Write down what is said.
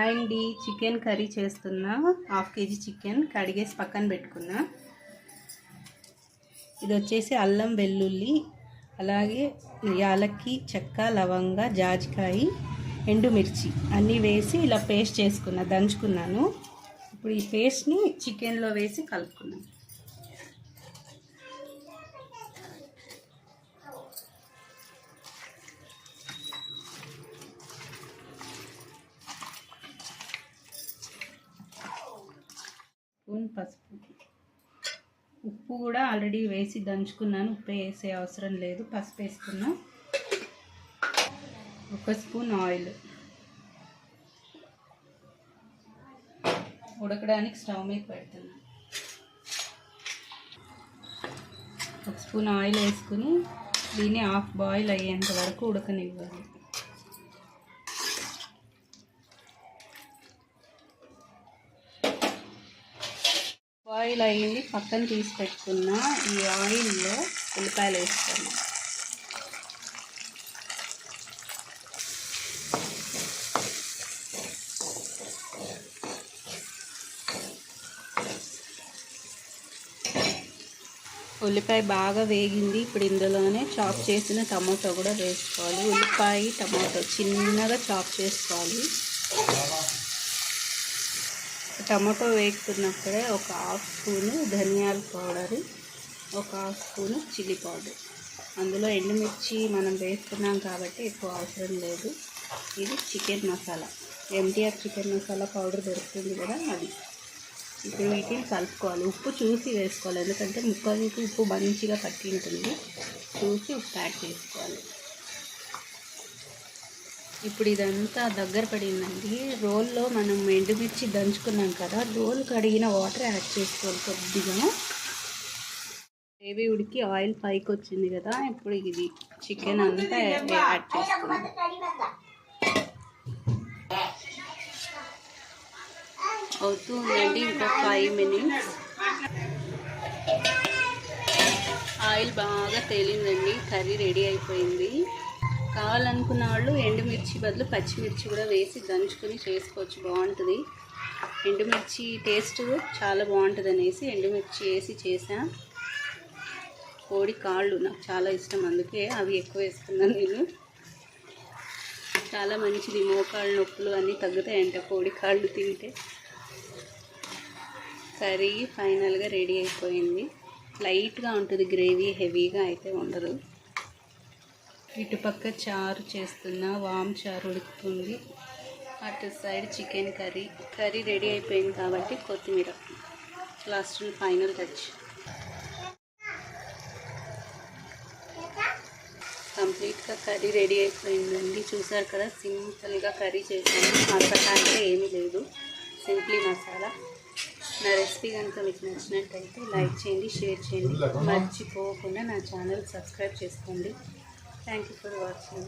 And chicken curry చేస్తున్నా. 1/2 kg chicken కడిగేసి పక్కన పెట్టుకున్నా. ఇది వచ్చేసి అల్లం వెల్లుల్లి, అలాగే యాలక్కి, చెక్క, లవంగ, జాజికాయ, ఎండుమిర్చి అన్నీ వేసి ఇలా పేస్ట్ చేసుకున్నా, దంచుకున్నాను. ఇప్పుడు ఈ పేస్ట్ని చికెన్లో వేసి కలుపుకున్నాను. పసుపు, ఉప్పు కూడా ఆల్రెడీ వేసి దంచుకున్నాను. ఉప్పు వేసే అవసరం లేదు, పసుపు వేసుకున్నా. 1 స్పూన్ ఆయిల్. ఉడకడానికి స్టవ్ మీద పెడుతున్నా. 1 స్పూన్ ఆయిల్ వేసుకుని దీన్ని హాఫ్ బాయిల్ అయ్యేంత వరకు ఉడకనివ్వాలి. బాయిల్ అయ్యింది, పక్కన తీసి పెట్టుకున్న ఈ ఆయిల్లో ఉల్లిపాయలు వేస్తాను. ఉల్లిపాయ బాగా వేగింది. ఇప్పుడు ఇందులోనే చాప్ చేసిన టమాటో కూడా వేసుకోవాలి. ఉల్లిపాయ టమాటో చిన్నగా చాప్ చేసుకోవాలి. టమాటో వేస్తున్నప్పుడే 1/2 స్పూను ధనియాల పౌడర్, 1/2 స్పూను చిల్లీ పౌడర్. అందులో ఎండుమిర్చి మనం వేస్తున్నాం కాబట్టి ఎక్కువ అవసరం లేదు. ఇది chicken masala, MTR chicken masala powder దొరుకుతుంది కదా, అది. ఇప్పుడు వీటిని కలుపుకోవాలి. ఉప్పు చూసి వేసుకోవాలి, ఎందుకంటే ముక్కలకి ఉప్పు మంచిగా పట్టి ఉంటుంది. చూసి ఉప్పు యాడ్ చేసుకోవాలి. ఇప్పుడు ఇదంతా దగ్గర పడిందండి. రోల్లో మనం ఎండుమిర్చి దంచుకున్నాం కదా, రోల్ కడిగిన వాటర్ యాడ్ చేసుకోవాలి కొద్దిగా. గ్రేవీ ఉడికి ఆయిల్ పైకి వచ్చింది కదా, ఇప్పుడు ఇది చికెన్ అంతా యాడ్ చేసుకోవాలి. అవుతుందండి, ఇంకా 5 మినిట్స్. ఆయిల్ బాగా తేలిందండి, కర్రీ రెడీ అయిపోయింది. కావాలనుకున్న వాళ్ళు ఎండుమిర్చి బదులు పచ్చిమిర్చి కూడా వేసి దంచుకొని చేసుకోవచ్చు, బాగుంటుంది. ఎండుమిర్చి టేస్ట్ చాలా బాగుంటుంది అనేసి ఎండుమిర్చి వేసి చేసా. కోడి కాళ్ళు నాకు చాలా ఇష్టం, అందుకే అవి ఎక్కువ వేసుకున్నాను నేను. చాలా మంచిది, మోకాళ్ళ నొప్పులు అన్నీ తగ్గుతాయంట కోడి కాళ్ళు తింటే. కర్రీ ఫైనల్గా రెడీ అయిపోయింది. లైట్గా ఉంటుంది గ్రేవీ, హెవీగా అయితే ఉండదు. ఇటుపక్క చారు చేస్తున్నా, వామ్ చారు ఉడుకుతుంది. అటు సైడ్ చికెన్ కర్రీ రెడీ అయిపోయింది కాబట్టి కొత్తిమీర లాస్ట్ ఫైనల్ టచ్. కంప్లీట్గా కర్రీ రెడీ అయిపోయిందండి. చూసారు కదా, సింపుల్గా కర్రీ చేశాను. మసాలా అంటే ఏమీ లేదు, సింప్లీ మసాలా. నా రెసిపీ కనుక మీకు నచ్చినట్టయితే లైక్ చేయండి, షేర్ చేయండి, మర్చిపోకుండా నా ఛానల్ సబ్స్క్రైబ్ చేసుకోండి. Thank you for watching.